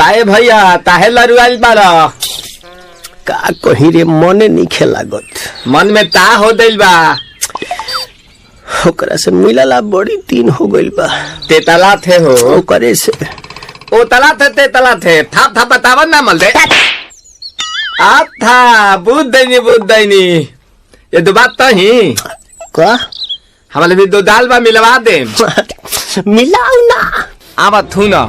काहे भैया ताहे लरुआल बारा का कही रे मने नहीं लागत। मन में ता हो दिल बा ओकरा से मिलला बड़ी दिन हो गइल बा। तेतला थे हो ओकरे से ओ तला थे तेतला थे थाप थाप बतावन ना मल दे आ था बुद्ध दैनी ये दो बात तो ही का हमारे भी दो दाल बा मिलवा दे मिलाऊ ना आवा थू ना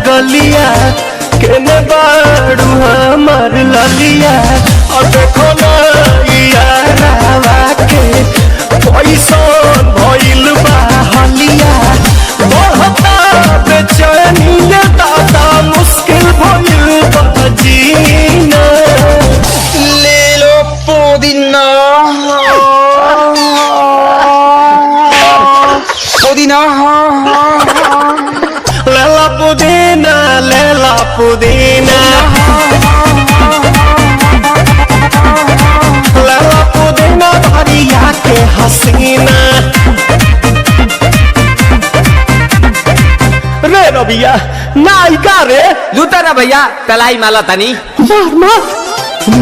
गलिया केने बाड़ू हमार ललिया और देखो ना यारावा के पैसन भइल बा हलिया बढ़ता बेचैनिया दादा मुश्किल भइल बा जीना ले लो पुदीना पुदीना लेला पुदीना लेला पुदीना भरिया के हसीना रे रबिया नायिका रे लूटा रे भैया तलाई माला तनी मार मार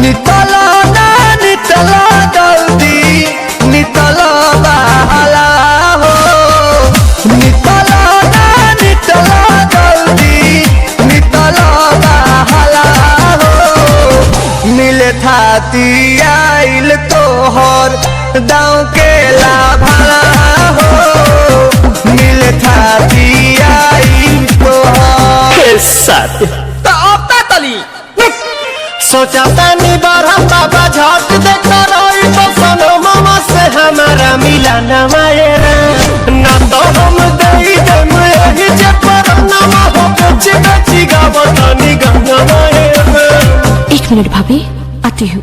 नितला ना नितला जल्दी नितला बाहला हो नितला ना नितला मिले थाती आइल तोहर दाँव के लाभला हो मिले थाती आइल तोहर साथ तो अब तली सोचा तानी बरहम बाबा झट देखा रही तो सनो मामा से हमारा मिला न मायरा ना तो हम दे दम यही जे पर नामा हो बच्ची बच्ची गावत नी गंगा मायरा। 1 मिनट भाभी आती हूँ।